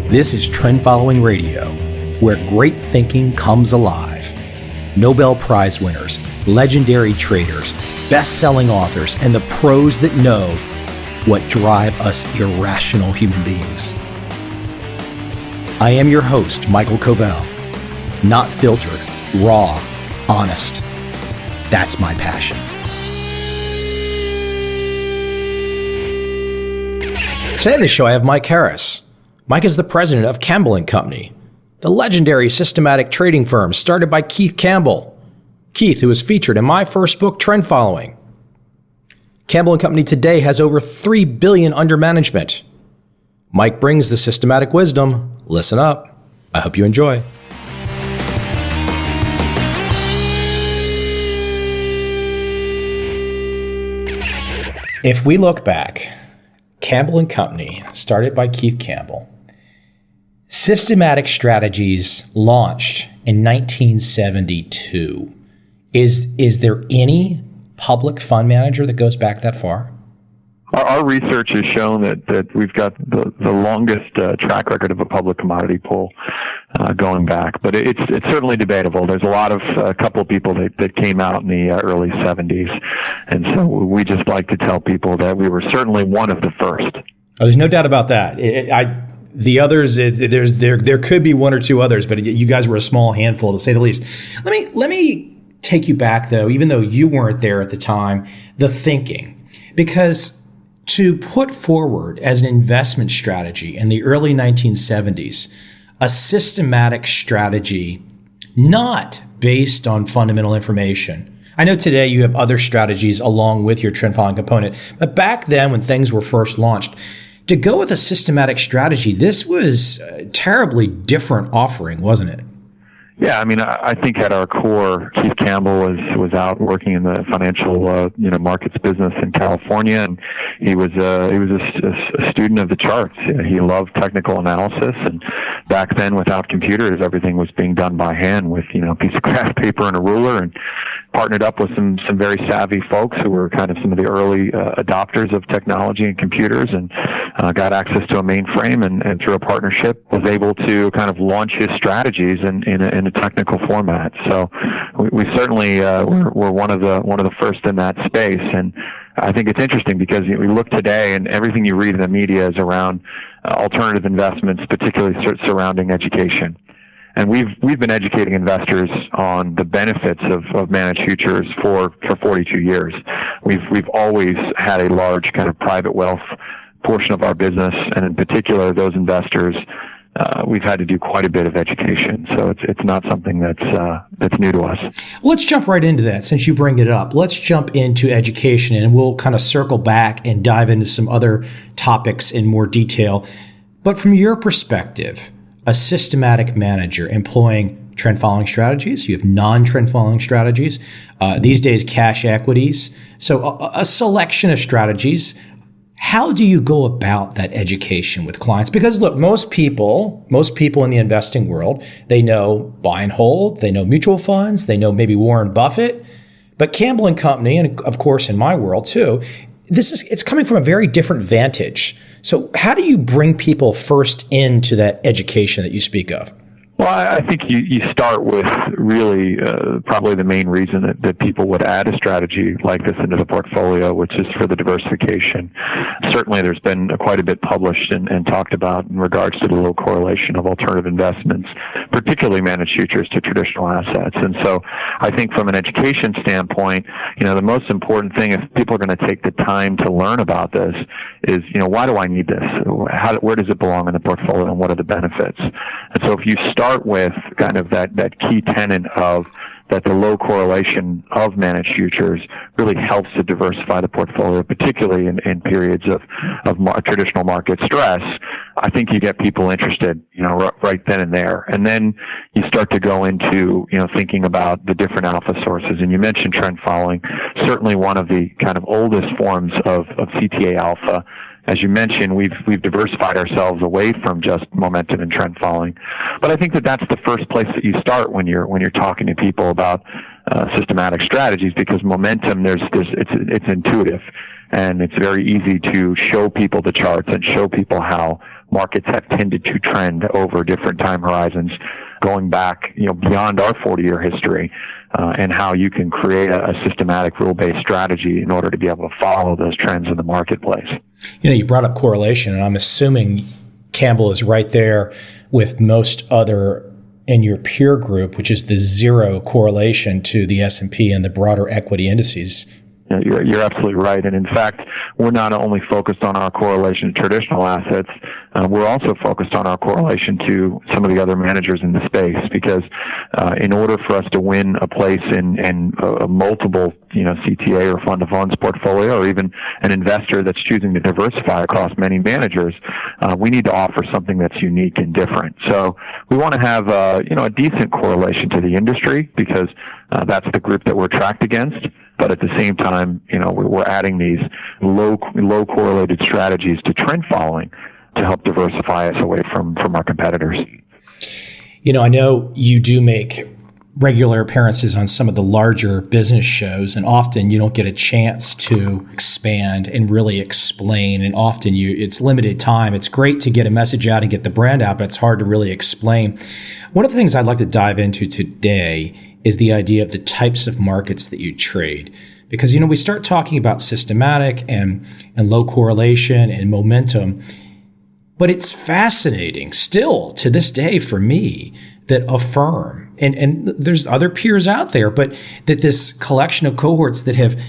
This is Trend Following Radio, where great thinking comes alive. Nobel Prize winners, legendary traders, best-selling authors, and the pros that know what drive us irrational human beings. I am your host, Michael Covel. Not filtered, raw, honest. That's my passion. Today on the show, I have Mike Harris. Mike is the president of Campbell Company, the legendary systematic trading firm started by Keith Campbell. Keith, who was featured in my first book, Trend Following. Campbell Company today has over $3 billion under management. Mike brings the systematic wisdom. Listen up. I hope you enjoy. If we look back, Campbell Company, started by Keith Campbell, systematic strategies launched in 1972. Is there any public fund manager that goes back that far? Our research has shown that we've got the longest track record of a public commodity pool going back, but it's certainly debatable. There's a couple of people that came out in the early 70s, and so we just like to tell people that we were certainly one of the first. Oh, there's no doubt about that. The others, there could be one or two others, but you guys were a small handful, to say the least. Let me take you back, though, even though you weren't there at the time, the thinking. Because to put forward as an investment strategy in the early 1970s, a systematic strategy not based on fundamental information. I know today you have other strategies along with your trend following component, but back then when things were first launched, to go with a systematic strategy, this was a terribly different offering, wasn't it? Yeah, I mean, I think at our core, Keith Campbell was out working in the financial markets business in California, and he was a student of the charts. He loved technical analysis, and back then, without computers, everything was being done by hand with a piece of graph paper and a ruler, and partnered up with some very savvy folks who were kind of some of the early adopters of technology and computers, and got access to a mainframe, and through a partnership was able to kind of launch his strategies in a technical format. So we certainly were one of the first in that space, and I think it's interesting because we look today and everything you read in the media is around alternative investments, particularly surrounding education. And we've been educating investors on the benefits of managed futures for 42 years. We've always had a large kind of private wealth portion of our business, and in particular, those investors, we've had to do quite a bit of education. So it's not something that's new to us. Let's jump right into that since you bring it up. Let's jump into education, and we'll kind of circle back and dive into some other topics in more detail. But from your perspective, a systematic manager employing trend following strategies, you have non-trend following strategies, these days cash equities, so a selection of strategies. How do you go about that education with clients? Because look, most people in the investing world, they know buy and hold, they know mutual funds, they know maybe Warren Buffett, but Campbell and Company, and of course in my world too, it's coming from a very different vantage. So how do you bring people first into that education that you speak of? Well, I think you start with really probably the main reason that people would add a strategy like this into the portfolio, which is for the diversification. Certainly there's been quite a bit published and talked about in regards to the low correlation of alternative investments, particularly managed futures to traditional assets. And so I think from an education standpoint, the most important thing if people are going to take the time to learn about this is, why do I need this? Where does it belong in the portfolio, and what are the benefits? And so if you start with kind of that key tenet of that the low correlation of managed futures really helps to diversify the portfolio, particularly in periods of traditional market stress, I think you get people interested, right then and there. And then you start to go into, thinking about the different alpha sources. And you mentioned trend following, certainly one of the kind of oldest forms of CTA alpha. As you mentioned, we've diversified ourselves away from just momentum and trend following. But I think that's the first place that you start when you're talking to people about systematic strategies, because momentum it's intuitive, and it's very easy to show people the charts and show people how markets have tended to trend over different time horizons, going back, beyond our 40-year history, and how you can create a systematic rule-based strategy in order to be able to follow those trends in the marketplace. You brought up correlation, and I'm assuming Campbell is right there with most other in your peer group, which is the zero correlation to the S&P and the broader equity indices. You're absolutely right. And in fact, we're not only focused on our correlation to traditional assets, we're also focused on our correlation to some of the other managers in the space, because in order for us to win a place in a multiple, CTA or fund of funds portfolio, or even an investor that's choosing to diversify across many managers, we need to offer something that's unique and different. So we want to have a decent correlation to the industry, because that's the group that we're tracked against. But at the same time, we're adding these low correlated strategies to trend following to help diversify us away from our competitors. I know you do make regular appearances on some of the larger business shows, and often you don't get a chance to expand and really explain. And often it's limited time. It's great to get a message out and get the brand out, but it's hard to really explain. One of the things I'd like to dive into today is the idea of the types of markets that you trade. Because, we start talking about systematic and low correlation and momentum, but it's fascinating still to this day for me that a firm, and there's other peers out there, but that this collection of cohorts that have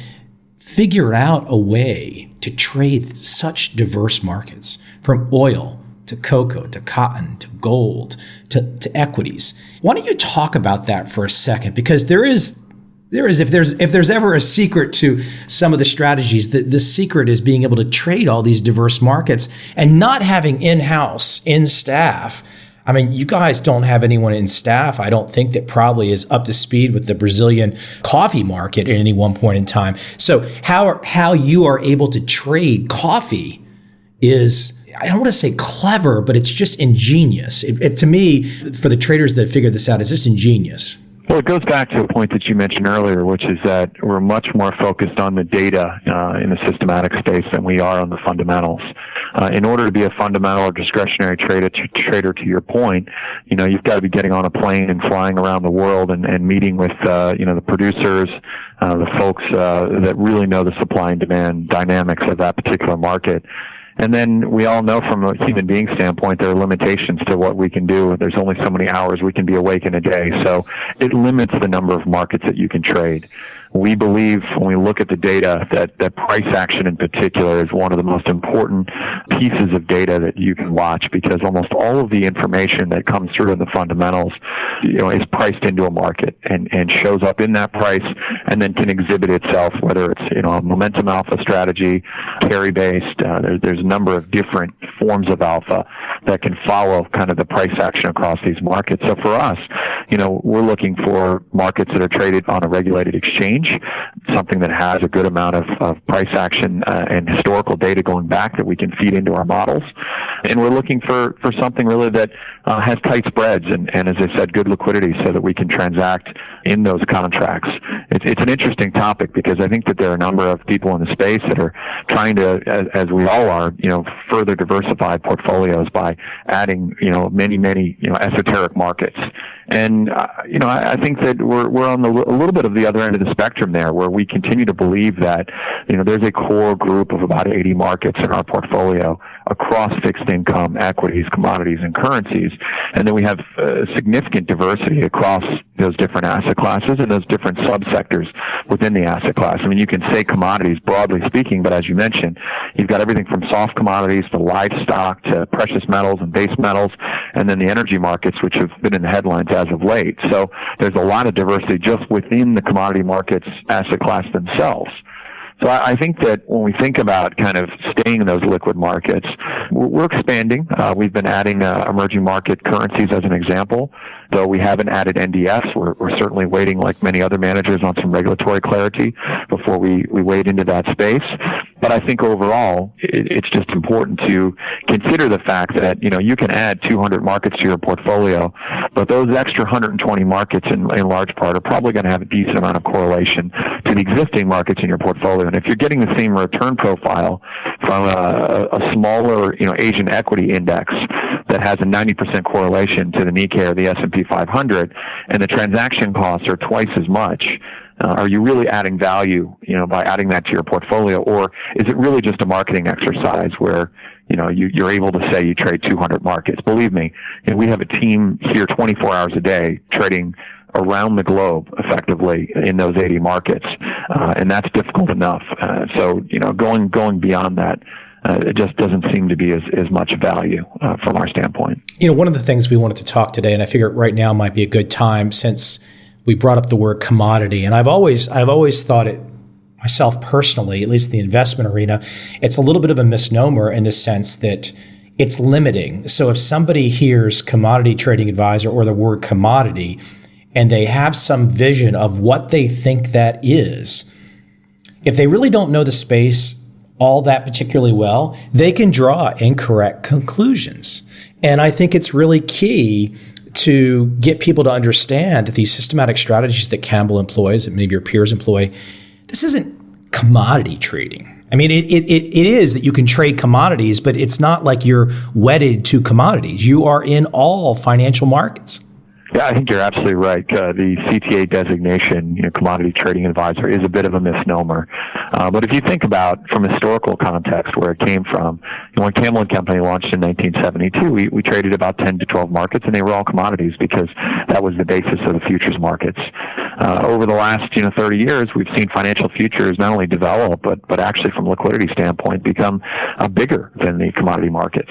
figured out a way to trade such diverse markets, from oil to cocoa, to cotton, to gold, to equities. Why don't you talk about that for a second? Because if there's ever a secret to some of the strategies, the secret is being able to trade all these diverse markets and not having in staff. I mean, you guys don't have anyone in staff, I don't think, that probably is up to speed with the Brazilian coffee market at any one point in time. So how you are able to trade coffee is, I don't want to say clever, but it's just ingenious. To me, for the traders that figured this out, it's just ingenious. Well, it goes back to a point that you mentioned earlier, which is that we're much more focused on the data in the systematic space than we are on the fundamentals. In order to be a fundamental or discretionary trader, to your point, you've got to be getting on a plane and flying around the world and meeting with, the producers, the folks that really know the supply and demand dynamics of that particular market. And then we all know from a human being standpoint, there are limitations to what we can do. There's only so many hours we can be awake in a day. So it limits the number of markets that you can trade. We believe, when we look at the data, that price action in particular is one of the most important pieces of data that you can watch, because almost all of the information that comes through in the fundamentals, is priced into a market and shows up in that price, and then can exhibit itself, whether it's, a momentum alpha strategy, carry based. There's a number of different forms of alpha that can follow kind of the price action across these markets. So for us, we're looking for markets that are traded on a regulated exchange, something that has a good amount of price action and historical data going back that we can feed into our models. And we're looking for something really that has tight spreads and, as I said, good liquidity, so that we can transact in those contracts. It's an interesting topic, because I think that there are a number of people in the space that are trying to, as we all are, further diversify portfolios by adding, many, esoteric markets. And, I think that we're on a little bit of the other end of the spectrum there, where we continue to believe that, there's a core group of about 80 markets in our portfolio across fixed income, equities, commodities, and currencies. And then we have significant diversity across those different asset classes and those different subsectors within the asset class. I mean, you can say commodities broadly speaking, but as you mentioned, you've got everything from soft commodities to livestock to precious metals and base metals, and then the energy markets, which have been in the headlines as of late. So there's a lot of diversity just within the commodity markets asset class themselves. So I think that when we think about kind of staying in those liquid markets, we're expanding. We've been adding emerging market currencies as an example. Though we haven't added NDFs, we're certainly waiting, like many other managers, on some regulatory clarity before we wade into that space. But I think overall, it's just important to consider the fact that, you can add 200 markets to your portfolio, but those extra 120 markets in large part are probably going to have a decent amount of correlation to the existing markets in your portfolio. And if you're getting the same return profile from a smaller, Asian equity index that has a 90% correlation to the Nikkei or the S&P 500, and the transaction costs are twice as much. Are you really adding value, by adding that to your portfolio, or is it really just a marketing exercise where, you're able to say you trade 200 markets? Believe me, we have a team here 24 hours a day trading around the globe effectively in those 80 markets, and that's difficult enough. So, going beyond that, it just doesn't seem to be as much value from our standpoint. One of the things we wanted to talk today, and I figure right now might be a good time since we brought up the word commodity, and I've always thought it myself personally, at least in the investment arena, it's a little bit of a misnomer in the sense that it's limiting. So if somebody hears commodity trading advisor or the word commodity, and they have some vision of what they think that is, if they really don't know the space all that particularly well, they can draw incorrect conclusions. And I think it's really key to get people to understand that these systematic strategies that Campbell employs, that many of your peers employ, this isn't commodity trading. I mean, it is that you can trade commodities, but it's not like you're wedded to commodities. You are in all financial markets. Yeah, I think you're absolutely right. The CTA designation, commodity trading advisor, is a bit of a misnomer. But if you think about from historical context where it came from, when Campbell Company launched in 1972, we traded about 10 to 12 markets, and they were all commodities because that was the basis of the futures markets. Over the last 30 years, we've seen financial futures not only develop, but actually from a liquidity standpoint become bigger than the commodity markets.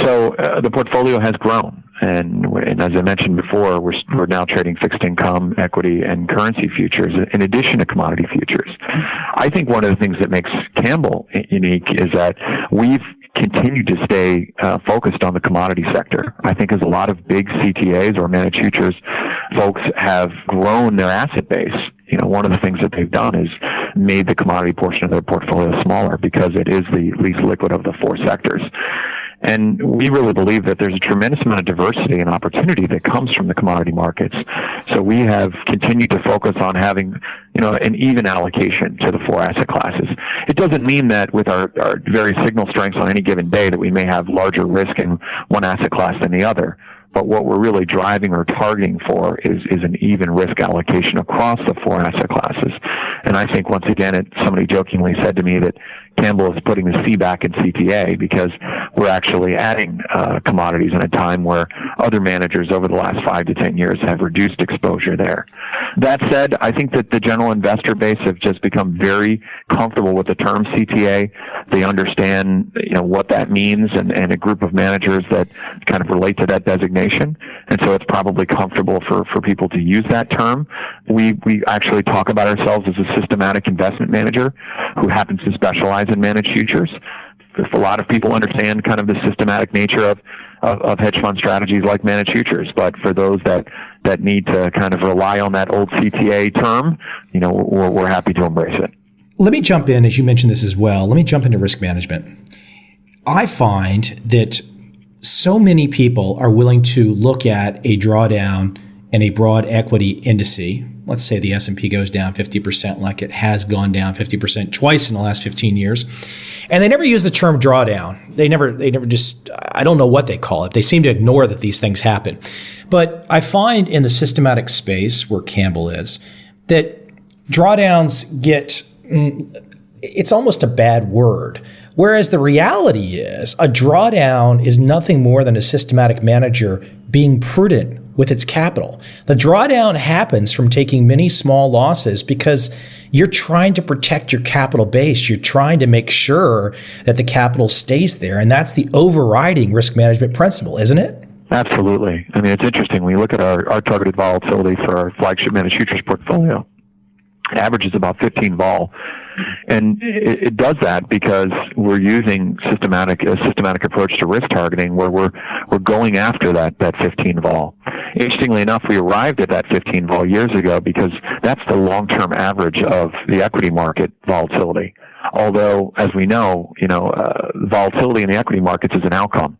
So the portfolio has grown. And as I mentioned before, we're now trading fixed income, equity, and currency futures in addition to commodity futures. I think one of the things that makes Campbell unique is that we've continued to stay focused on the commodity sector. I think as a lot of big CTAs or managed futures folks have grown their asset base, one of the things that they've done is made the commodity portion of their portfolio smaller because it is the least liquid of the four sectors. And we really believe that there's a tremendous amount of diversity and opportunity that comes from the commodity markets. So we have continued to focus on having, an even allocation to the four asset classes. It doesn't mean that with our very signal strengths on any given day that we may have larger risk in one asset class than the other. But what we're really driving or targeting for is an even risk allocation across the four asset classes. And I think, once again, somebody jokingly said to me that Campbell is putting the C back in CTA because we're actually adding commodities in a time where other managers over the last 5 to 10 years have reduced exposure there. That said, I think that the general investor base have just become very comfortable with the term CTA. They understand, what that means and a group of managers that kind of relate to that designation. And so it's probably comfortable for people to use that term. We actually talk about ourselves as a systematic investment manager who happens to specialize in managed futures. If a lot of people understand kind of the systematic nature of hedge fund strategies like managed futures, but for those that need to kind of rely on that old CTA term, we're happy to embrace it. Let me jump in, as you mentioned this as well. Let me jump into risk management. I find that so many people are willing to look at a drawdown and a broad equity indice. Let's say the S&P goes down 50% like it has gone down 50% twice in the last 15 years. And they never use the term drawdown. They never just, I don't know what they call it. They seem to ignore that these things happen. But I find in the systematic space where Campbell is, that drawdowns it's almost a bad word. Whereas the reality is a drawdown is nothing more than a systematic manager being prudent with its capital. The drawdown happens from taking many small losses because you're trying to protect your capital base. You're trying to make sure that the capital stays there. And that's the overriding risk management principle, isn't it? Absolutely. I mean, it's interesting. When you look at our targeted volatility for our flagship managed futures portfolio, it averages about 15 vol. And it does that because we're using a systematic approach to risk targeting where we're going after that 15 vol. Interestingly enough, we arrived at that 15 vol years ago because that's the long-term average of the equity market volatility. Although, as we know, volatility in the equity markets is an outcome.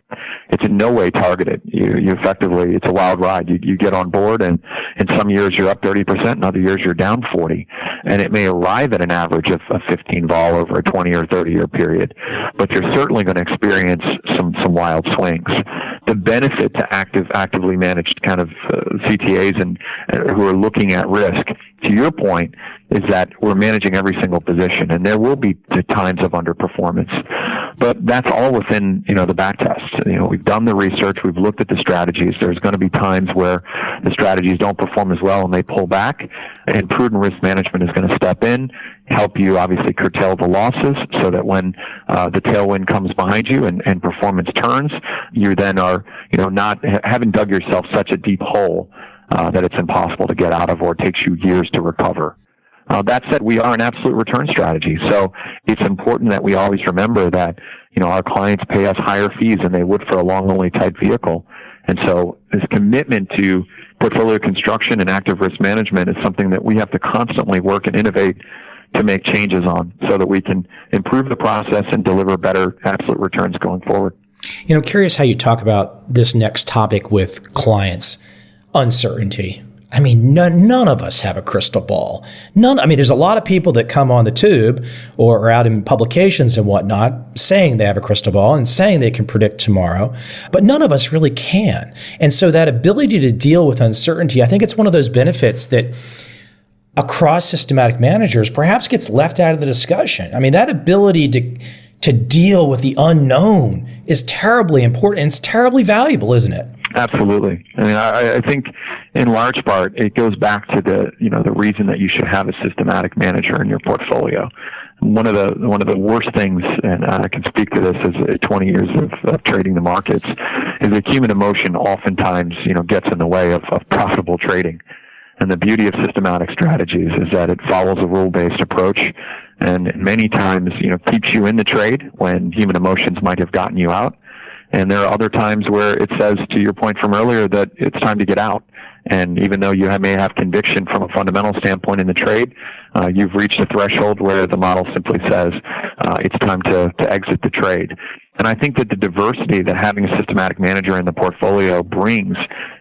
it's in no way targeted. You effectively, it's a wild ride. You get on board, and in some years you're up 30%, in other years you're down 40, and it may arrive at an average of 15 vol over a 20 or 30 year period, but you're certainly going to experience some wild swings. The benefit to actively managed kind of CTAs and who are looking at risk, to your point, is that we're managing every single position, and there will be times of underperformance. But that's all within, the back test. We've done the research, we've looked at the strategies. There's going to be times where the strategies don't perform as well and they pull back, and prudent risk management is going to step in, help you obviously curtail the losses so that when the tailwind comes behind you and performance turns, you then are, haven't dug yourself such a deep hole that it's impossible to get out of, or it takes you years to recover. That said, we are an absolute return strategy, so it's important that we always remember that our clients pay us higher fees than they would for a long-only type vehicle, and so this commitment to portfolio construction and active risk management is something that we have to constantly work and innovate to make changes on, so that we can improve the process and deliver better absolute returns going forward. Curious how you talk about this next topic with clients, uncertainty. I mean, none of us have a crystal ball. There's a lot of people that come on the tube or are out in publications and whatnot saying they have a crystal ball and saying they can predict tomorrow, but none of us really can. And so that ability to deal with uncertainty, I think it's one of those benefits that across systematic managers perhaps gets left out of the discussion. I mean, that ability to deal with the unknown is terribly important, and it's terribly valuable, isn't it? Absolutely. I think in large part it goes back to the reason that you should have a systematic manager in your portfolio. One of the worst things, and I can speak to this as 20 years of trading the markets, is that human emotion oftentimes gets in the way of profitable trading. And the beauty of systematic strategies is that it follows a rule-based approach, and many times keeps you in the trade when human emotions might have gotten you out. And there are other times where it says, to your point from earlier, that it's time to get out. And even though you may have conviction from a fundamental standpoint in the trade, you've reached a threshold where the model simply says it's time to exit the trade. And I think that the diversity that having a systematic manager in the portfolio brings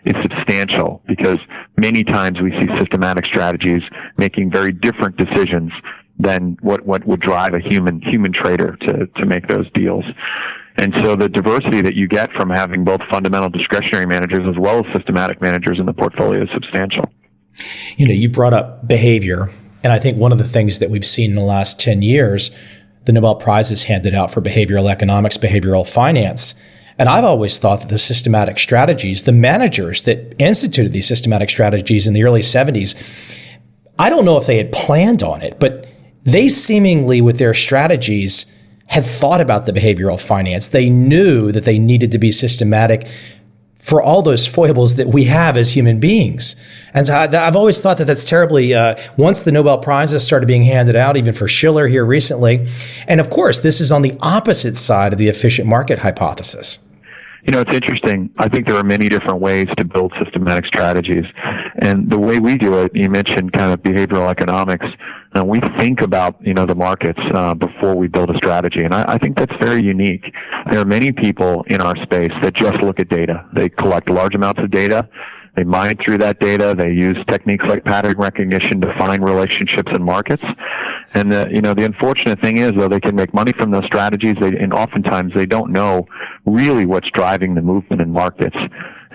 is substantial, because many times we see systematic strategies making very different decisions than what would drive a human trader to make those deals. And so the diversity that you get from having both fundamental discretionary managers as well as systematic managers in the portfolio is substantial. You brought up behavior, and I think one of the things that we've seen in the last 10 years, the Nobel Prize is handed out for behavioral economics, behavioral finance. And I've always thought that the systematic strategies, the managers that instituted these systematic strategies in the early 70s, I don't know if they had planned on it, but they seemingly, with their strategies, had thought about the behavioral finance. They knew that they needed to be systematic for all those foibles that we have as human beings. And so I've always thought that that's terribly, once the Nobel Prizes started being handed out, even for Schiller here recently. And of course, this is on the opposite side of the efficient market hypothesis. It's interesting. I think there are many different ways to build systematic strategies. And the way we do it, you mentioned kind of behavioral economics. We think about, the markets before we build a strategy. And I think that's very unique. There are many people in our space that just look at data. They collect large amounts of data. They mine through that data. They use techniques like pattern recognition to find relationships in markets. And the unfortunate thing is, though, they can make money from those strategies, and oftentimes they don't know really what's driving the movement in markets.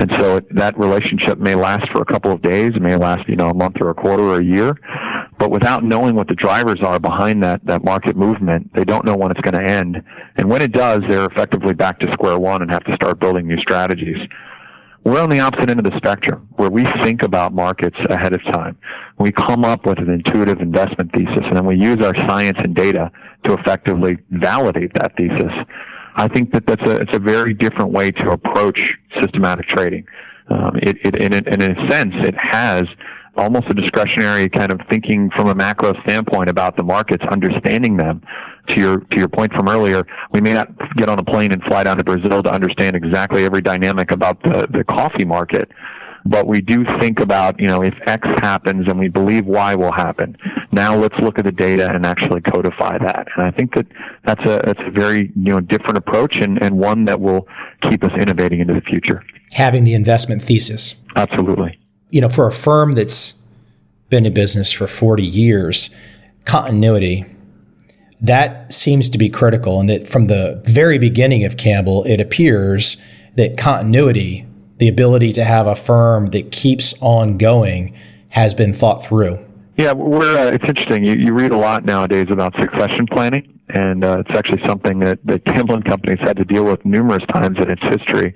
And so that relationship may last for a couple of days, it may last, a month or a quarter or a year. But without knowing what the drivers are behind that market movement, they don't know when it's going to end. And when it does, they're effectively back to square one and have to start building new strategies. We're on the opposite end of the spectrum, where we think about markets ahead of time. We come up with an intuitive investment thesis, and then we use our science and data to effectively validate that thesis. I think that it's a very different way to approach systematic trading. In a sense, it has almost a discretionary kind of thinking from a macro standpoint about the markets, understanding them. To your point from earlier, we may not get on a plane and fly down to Brazil to understand exactly every dynamic about the coffee market, but we do think about, if X happens and we believe Y will happen, now let's look at the data and actually codify that. And I think that's a very, different approach and one that will keep us innovating into the future. Having the investment thesis. Absolutely. For a firm that's been in business for 40 years, continuity, that seems to be critical. And that from the very beginning of Campbell, it appears that continuity, the ability to have a firm that keeps on going, has been thought through. Yeah, it's interesting. You read a lot nowadays about succession planning, and it's actually something that Campbell Company's had to deal with numerous times in its history.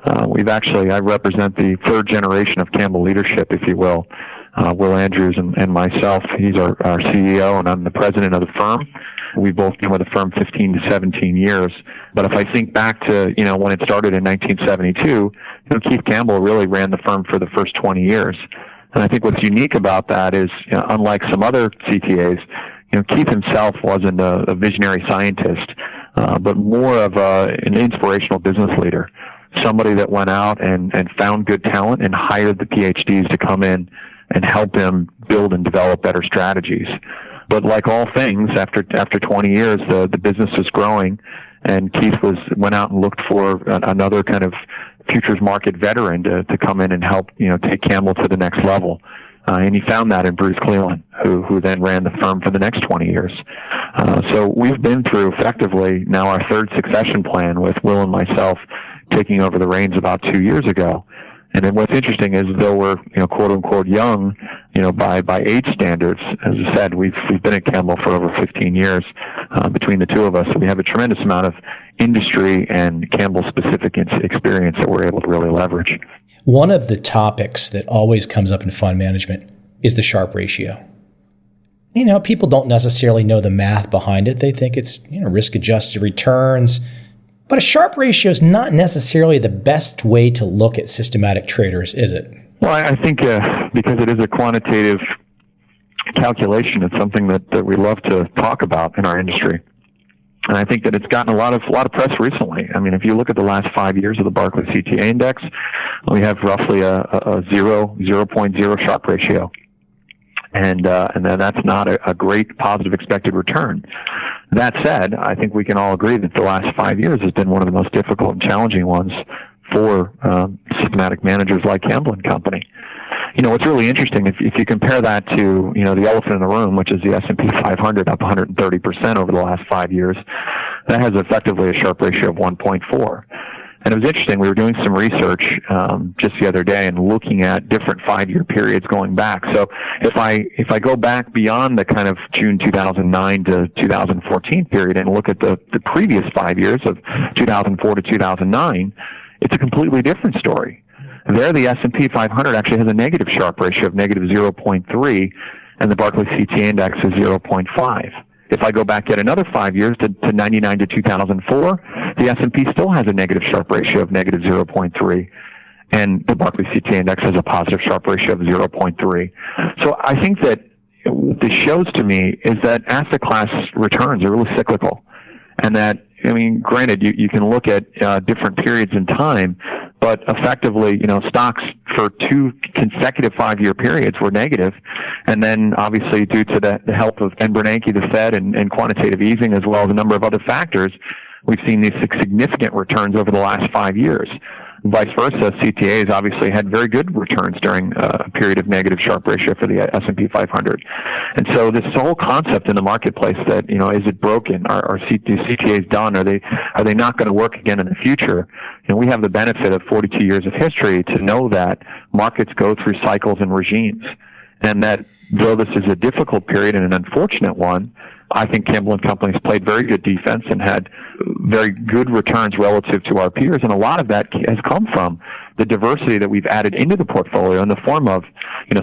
I represent the third generation of Campbell leadership, if you will. Will Andrews and myself. He's our CEO, and I'm the president of the firm. We've both been with the firm 15 to 17 years. But if I think back to, when it started in 1972, Keith Campbell really ran the firm for the first 20 years. And I think what's unique about that is, unlike some other CTAs, Keith himself wasn't a visionary scientist, but more of an inspirational business leader, somebody that went out and found good talent and hired the PhDs to come in and help him build and develop better strategies. But like all things, after 20 years, the business was growing, and Keith went out and looked for another kind of futures market veteran to come in and help take Campbell to the next level. And he found that in Bruce Cleland, who then ran the firm for the next 20 years. So we've been through effectively now our third succession plan, with Will and myself taking over the reins about 2 years ago. And then what's interesting is, though we're, quote unquote young, by age standards, as I said, we've been at Campbell for over 15 years, between the two of us. So we have a tremendous amount of industry and Campbell specific experience that we're able to really leverage. One of the topics that always comes up in fund management is the Sharpe ratio. People don't necessarily know the math behind it. They think it's, risk adjusted returns. But a Sharpe ratio is not necessarily the best way to look at systematic traders, is it? Well, I think because it is a quantitative calculation, it's something that we love to talk about in our industry. And I think that it's gotten a lot of press recently. I mean, if you look at the last 5 years of the Barclays CTA index, we have roughly a 0.0 Sharpe ratio. And then that's not a great positive expected return. That said, I think we can all agree that the last 5 years has been one of the most difficult and challenging ones for systematic managers like Campbell Company. What's really interesting, if you compare that to, the elephant in the room, which is the S&P 500 up 130% over the last 5 years, that has effectively a Sharpe ratio of 1.4. And it was interesting, we were doing some research just the other day and looking at different 5-year periods going back. So if I go back beyond the kind of June 2009 to 2014 period and look at the previous 5 years of 2004 to 2009, it's a completely different story. There, the S&P 500 actually has a negative Sharpe ratio of negative 0.3, and the Barclays CTA index is 0.5. If I go back yet another 5 years to 99 to 2004, the S&P still has a negative Sharpe ratio of negative 0.3, and the Barclays CTA index has a positive Sharpe ratio of 0.3. So I think that what this shows to me is that asset class returns are really cyclical, and that, granted, you can look at different periods in time, but effectively, stocks for 2 consecutive 5-year periods were negative. And then obviously due to the help of Bernanke, the Fed, and quantitative easing, as well as a number of other factors, we've seen these significant returns over the last 5 years. Vice versa, CTAs obviously had very good returns during a period of negative Sharpe ratio for the S&P 500. And so this whole concept in the marketplace that, is it broken? Are CTAs done? Are they not going to work again in the future? We have the benefit of 42 years of history to know that markets go through cycles and regimes. And that though this is a difficult period and an unfortunate one, I think Campbell Company's played very good defense and had very good returns relative to our peers. And a lot of that has come from the diversity that we've added into the portfolio in the form of,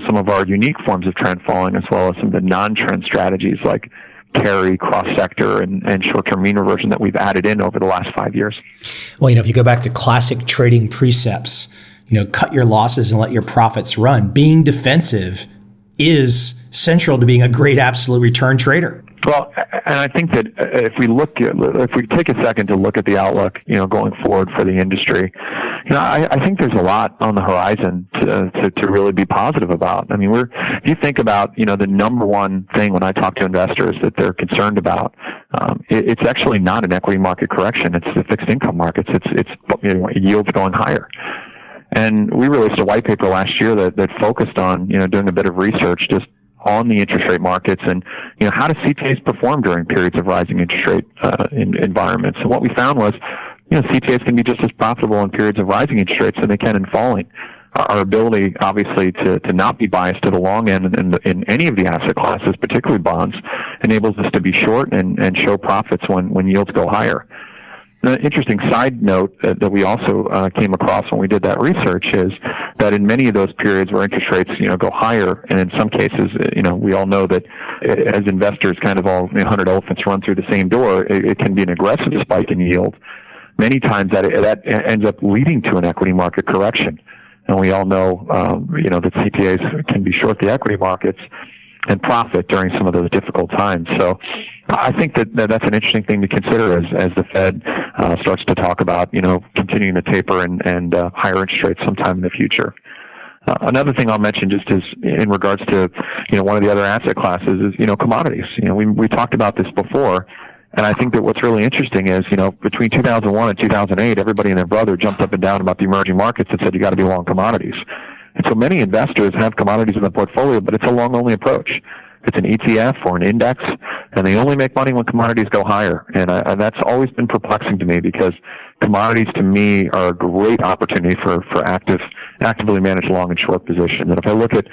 some of our unique forms of trend following, as well as some of the non-trend strategies like carry, cross-sector, and short-term mean reversion that we've added in over the last 5 years. Well, if you go back to classic trading precepts, cut your losses and let your profits run. Being defensive is central to being a great absolute return trader. Well, and I think that if we take a second to look at the outlook, going forward for the industry, I think there's a lot on the horizon to really be positive about. I mean, if you think about, the number one thing when I talk to investors that they're concerned about, it's actually not an equity market correction. It's the fixed income markets. It's yields going higher. And we released a white paper last year that focused on, doing a bit of research just on the interest rate markets and, how do CTAs perform during periods of rising interest rate environments. And what we found was, CTAs can be just as profitable in periods of rising interest rates than they can in falling. Our ability, obviously, to not be biased to the long end in any of the asset classes, particularly bonds, enables us to be short and show profits when yields go higher. An interesting side note that we also came across when we did that research is that in many of those periods where interest rates, go higher, and in some cases, we all know that as investors kind of all 100 elephants run through the same door, it can be an aggressive spike in yield. Many times that ends up leading to an equity market correction. And we all know, that CTAs can be short the equity markets and profit during some of those difficult times. So I think that's an interesting thing to consider as the Fed starts to talk about, continuing to taper and higher interest rates sometime in the future. Another thing I'll mention just is in regards to, one of the other asset classes is, commodities. We talked about this before. And I think that what's really interesting is, between 2001 and 2008, everybody and their brother jumped up and down about the emerging markets and said, you got to be long commodities. And so many investors have commodities in the portfolio, but it's a long-only approach. It's an ETF or an index, and they only make money when commodities go higher. And that's always been perplexing to me because commodities, to me, are a great opportunity for actively managed long and short positions. And if I look at,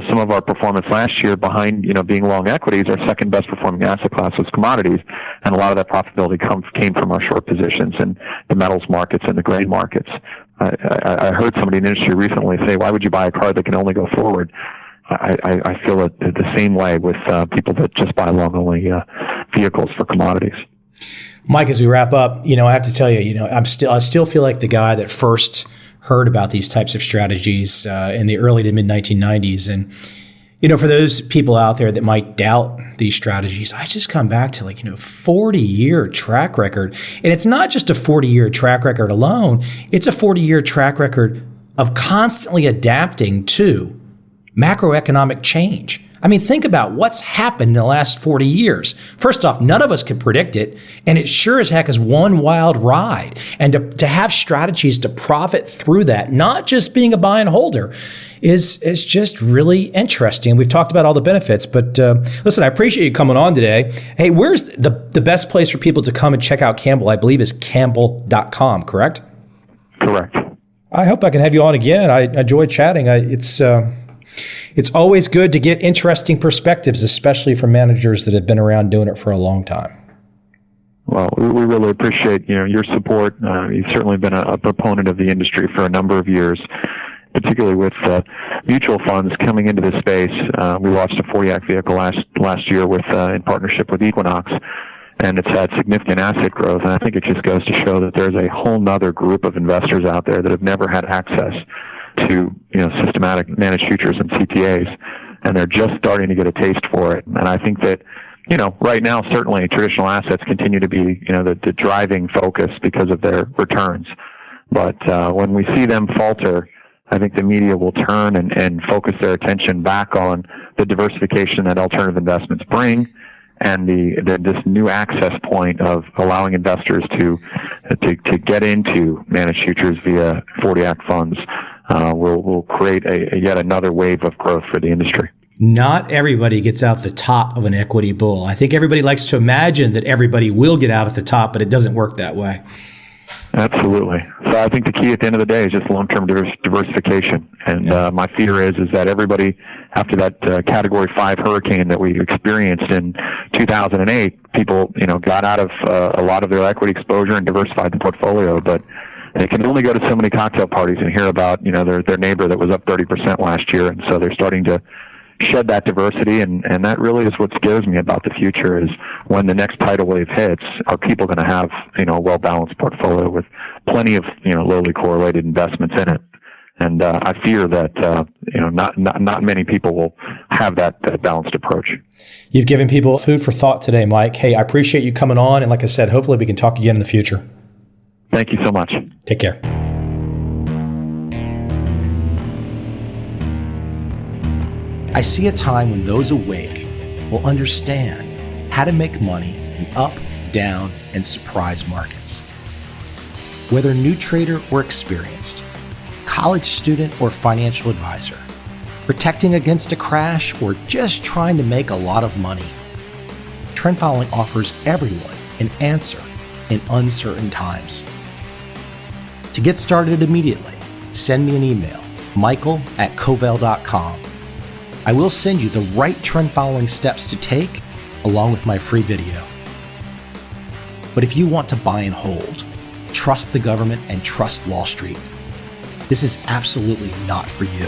some of our performance last year behind, being long equities, our second best performing asset class was commodities, and a lot of that profitability came from our short positions in the metals markets and the grain markets. I heard somebody in the industry recently say, why would you buy a car that can only go forward? I feel it the same way with people that just buy long-only vehicles for commodities. Mike, as we wrap up, I have to tell you, I still feel like the guy that first heard about these types of strategies in the early to mid 1990s. And, for those people out there that might doubt these strategies, I just come back to 40-year track record. And it's not just a 40-year track record alone. It's a 40-year track record of constantly adapting to macroeconomic change. I mean, think about what's happened in the last 40 years. First off, none of us could predict it, and it sure as heck is one wild ride. And to have strategies to profit through that, not just being a buy and holder, is just really interesting. We've talked about all the benefits, but listen, I appreciate you coming on today. Hey, where's the best place for people to come and check out Campbell? I believe is campbell.com, correct? Correct. I hope I can have you on again. I enjoyed chatting. It's always good to get interesting perspectives, especially from managers that have been around doing it for a long time. Well, we really appreciate your support. You've certainly been a proponent of the industry for a number of years, particularly with mutual funds coming into this space. We launched a 40 Act vehicle last year in partnership with Equinox, and it's had significant asset growth. And I think it just goes to show that there's a whole nother group of investors out there that have never had access to systematic managed futures and CTAs, and they're just starting to get a taste for it. And I think that right now certainly traditional assets continue to be the driving focus because of their returns. But when we see them falter, I think the media will turn and focus their attention back on the diversification that alternative investments bring, and this new access point of allowing investors to get into managed futures via 40 Act funds. Will create yet another wave of growth for the industry. Not everybody gets out the top of an equity bull. I think everybody likes to imagine that everybody will get out at the top, but it doesn't work that way. Absolutely. So I think the key at the end of the day is just long-term diversification. And my fear is that everybody, after that Category 5 hurricane that we experienced in 2008, people got out of a lot of their equity exposure and diversified the portfolio, but they can only go to so many cocktail parties and hear about, their neighbor that was up 30% last year. And so they're starting to shed that diversity. And that really is what scares me about the future is when the next tidal wave hits, are people going to have, a well-balanced portfolio with plenty of, lowly correlated investments in it? And I fear that not many people will have that balanced approach. You've given people food for thought today, Mike. Hey, I appreciate you coming on. And like I said, hopefully we can talk again in the future. Thank you so much. Take care. I see a time when those awake will understand how to make money in up, down, and surprise markets. Whether new trader or experienced, college student or financial advisor, protecting against a crash or just trying to make a lot of money, trend following offers everyone an answer in uncertain times. To get started immediately, send me an email, michael@covel.com. I will send you the right trend following steps to take along with my free video. But if you want to buy and hold, trust the government and trust Wall Street, this is absolutely not for you.